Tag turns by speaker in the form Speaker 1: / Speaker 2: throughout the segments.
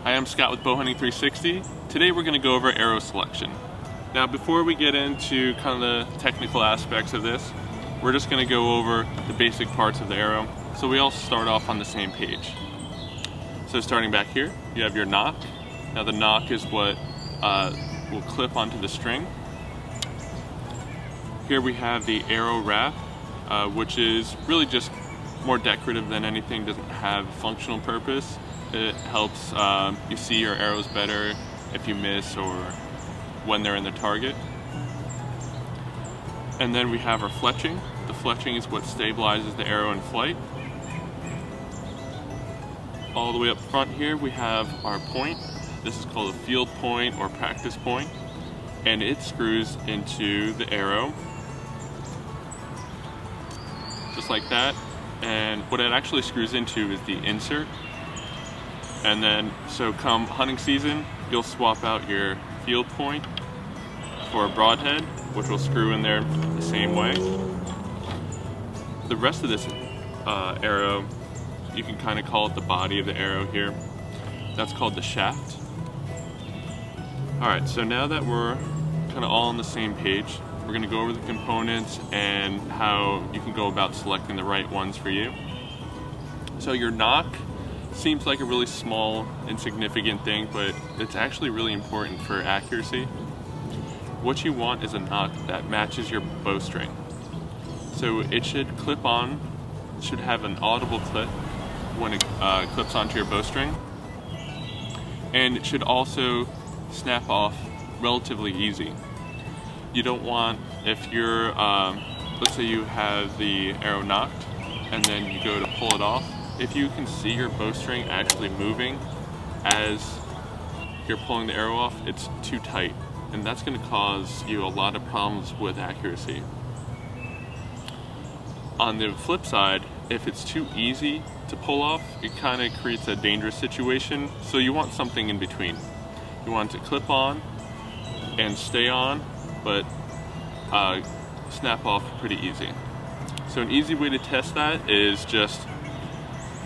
Speaker 1: I am Scott with Bowhunting 360. Today we're going to go over arrow selection. Now before we get into kind of the technical aspects of this, we're just going to go over the basic parts of the arrow so we all start off on the same page. So starting back here, you have your nock. Now the nock is what will clip onto the string. Here we have the arrow wrap, which is really just more decorative than anything, doesn't have a functional purpose. It helps you see your arrows better if you miss or when they're in the target. And then we have our fletching. The fletching is what stabilizes the arrow in flight. All the way up front here we have our point. This is called a field point or practice point, and it screws into the arrow just like that. And what it actually screws into is the insert. And then, so come hunting season, you'll swap out your field point for a broadhead, which will screw in there the same way. The rest of this arrow, you can kind of call it the body of the arrow here. That's called the shaft. Alright, so now that we're kind of all on the same page, we're going to go over the components and how you can go about selecting the right ones for you. So your nock seems like a really small, insignificant thing, but it's actually really important for accuracy. What you want is a nock that matches your bowstring. So it should clip on, it should have an audible clip when it clips onto your bowstring. And it should also snap off relatively easy. You don't want, if you're, let's say you have the arrow nocked and then you go to pull it off, if you can see your bowstring actually moving as you're pulling the arrow off, it's too tight, and that's going to cause you a lot of problems with accuracy. On the flip side, if it's too easy to pull off, it kind of creates a dangerous situation, so you want something in between. You want it to clip on and stay on, but snap off pretty easy. So an easy way to test that is just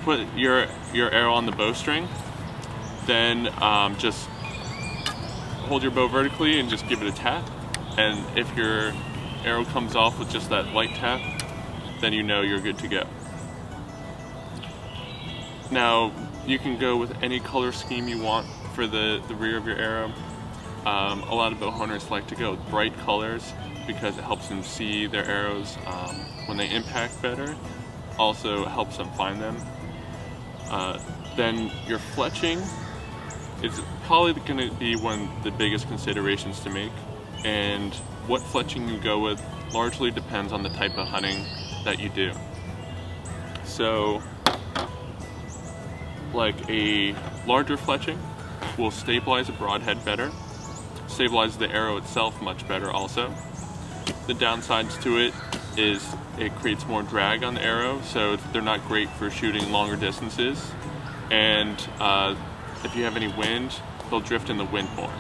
Speaker 1: put your arrow on the bowstring, then just hold your bow vertically and just give it a tap, and if your arrow comes off with just that light tap, then you know you're good to go. Now you can go with any color scheme you want for the rear of your arrow. A lot of bow hunters like to go with bright colors because it helps them see their arrows when they impact better. Also helps them find them. Then your fletching is probably going to be one of the biggest considerations to make, and what fletching you go with largely depends on the type of hunting that you do. So like a larger fletching will stabilize a broadhead better, stabilize the arrow itself much better also. The downsides to it is it creates more drag on the arrow, so they're not great for shooting longer distances, and if you have any wind, they'll drift in the wind more.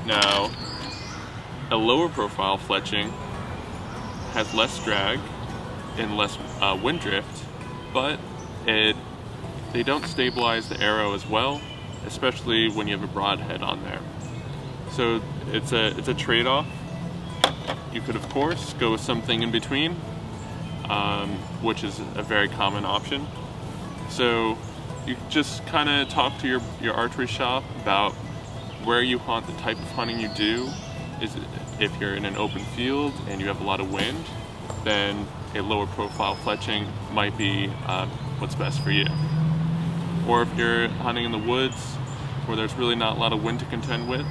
Speaker 1: Now, a lower profile fletching has less drag and less wind drift, but they don't stabilize the arrow as well, especially when you have a broadhead on there. So it's a trade-off. You could, of course, go with something in between, which is a very common option. So you just kind of talk to your archery shop about where you hunt, the type of hunting you do. If you're in an open field and you have a lot of wind, then a lower profile fletching might be what's best for you. Or if you're hunting in the woods where there's really not a lot of wind to contend with,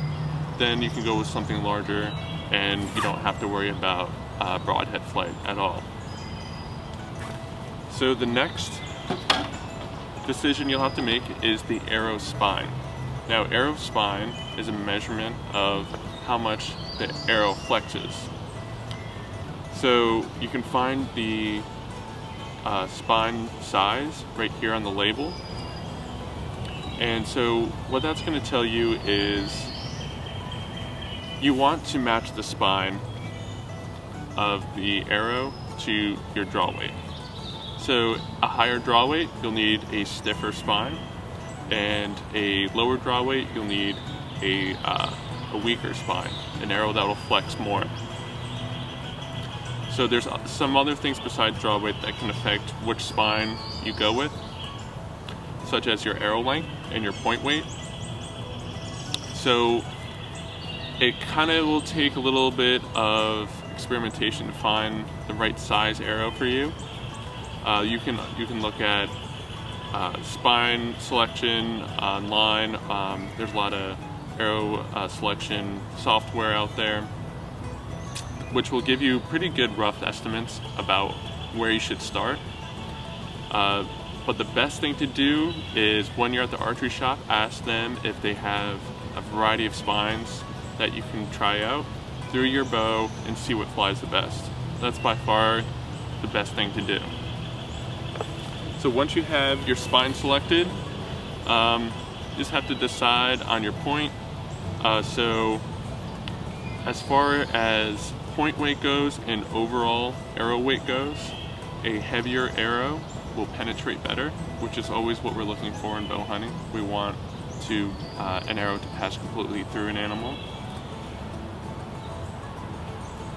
Speaker 1: then you can go with something larger and you don't have to worry about broadhead flight at all. So the next decision you'll have to make is the arrow spine. Now, arrow spine is a measurement of how much the arrow flexes. So you can find the spine size right here on the label. And so what that's going to tell you is you want to match the spine of the arrow to your draw weight. So a higher draw weight, you'll need a stiffer spine. and a lower draw weight, you'll need a weaker spine, an arrow that will flex more. So there's some other things besides draw weight that can affect which spine you go with, such as your arrow length and your point weight. So it kind of will take a little bit of experimentation to find the right size arrow for you. You can look at spine selection online. There's a lot of arrow selection software out there, which will give you pretty good rough estimates about where you should start. But the best thing to do is when you're at the archery shop, ask them if they have a variety of spines that you can try out through your bow and see what flies the best. That's by far the best thing to do. So once you have your spine selected, you just have to decide on your point. So as far as point weight goes and overall arrow weight goes, a heavier arrow will penetrate better, which is always what we're looking for in bow hunting. We want an arrow to pass completely through an animal.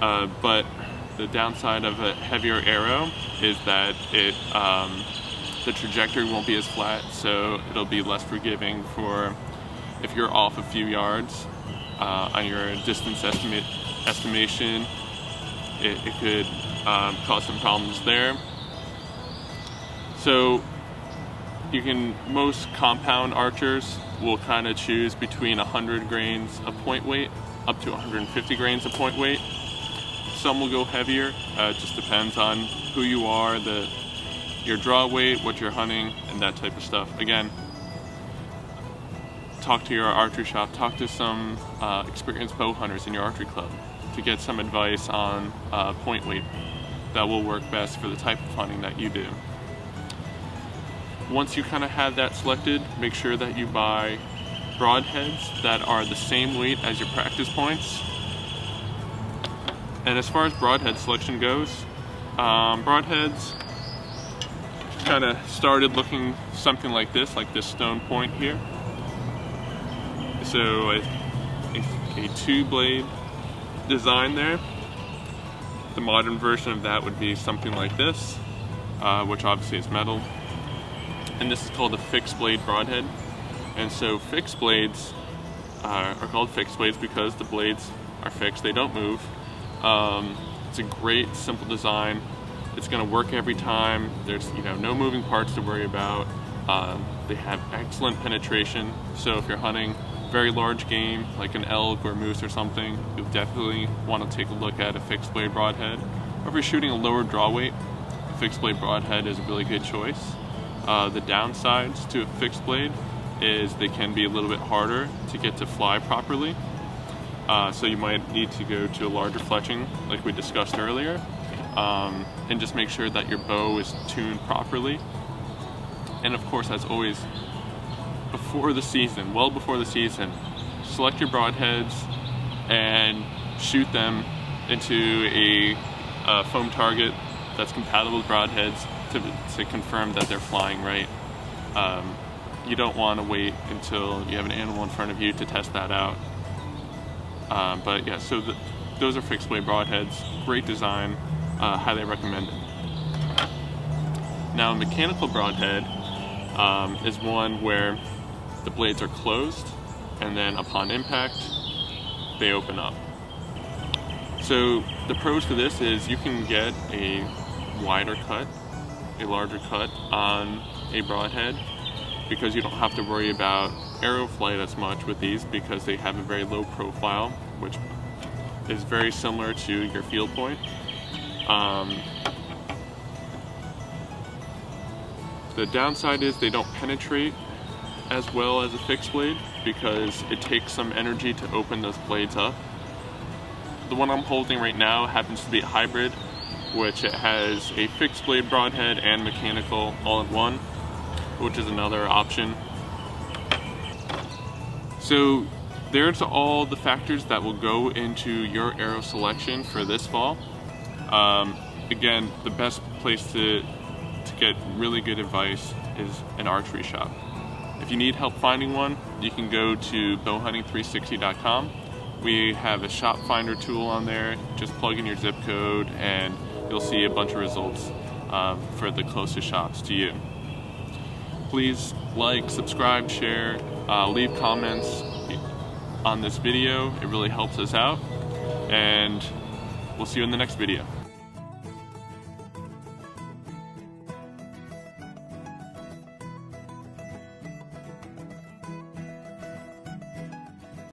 Speaker 1: But the downside of a heavier arrow is that the trajectory won't be as flat, so it'll be less forgiving for if you're off a few yards on your distance estimation. It could cause some problems there. So most compound archers will kind of choose between 100 grains of point weight up to 150 grains of point weight. Some will go heavier. It just depends on who you are, your draw weight, what you're hunting, and that type of stuff. Again, talk to your archery shop, talk to some experienced bow hunters in your archery club to get some advice on point weight that will work best for the type of hunting that you do. Once you kind of have that selected, make sure that you buy broadheads that are the same weight as your practice points. And as far as broadhead selection goes, broadheads kind of started looking something like this stone point here. So a two-blade design there. The modern version of that would be something like this, which obviously is metal. And this is called a fixed blade broadhead. And so fixed blades are called fixed blades because the blades are fixed, they don't move. It's a great, simple design. It's going to work every time. There's no moving parts to worry about. They have excellent penetration. So if you're hunting very large game like an elk or moose or something, you'll definitely want to take a look at a fixed blade broadhead. Or if you're shooting a lower draw weight, a fixed blade broadhead is a really good choice. The downsides to a fixed blade is they can be a little bit harder to get to fly properly. So you might need to go to a larger fletching like we discussed earlier, and just make sure that your bow is tuned properly. And of course, as always, before the season, well before the season, select your broadheads and shoot them into a foam target that's compatible with broadheads to confirm that they're flying right. You don't want to wait until you have an animal in front of you to test that out. But yeah, so those are fixed blade broadheads. Great design, highly recommended. Now, a mechanical broadhead is one where the blades are closed, and then upon impact, they open up. So the pros for this is you can get a wider cut, a larger cut on a broadhead, because you don't have to worry about arrow flight as much with these because they have a very low profile, which is very similar to your field point. The downside is they don't penetrate as well as a fixed blade because it takes some energy to open those blades up. The one I'm holding right now happens to be a hybrid, which it has a fixed blade broadhead and mechanical all in one, which is another option. So there's all the factors that will go into your arrow selection for this fall. Again, the best place to get really good advice is an archery shop. If you need help finding one, you can go to bowhunting360.com. We have a shop finder tool on there. Just plug in your zip code and you'll see a bunch of results for the closest shops to you. Please like, subscribe, share, leave comments on this video. It really helps us out, and we'll see you in the next video.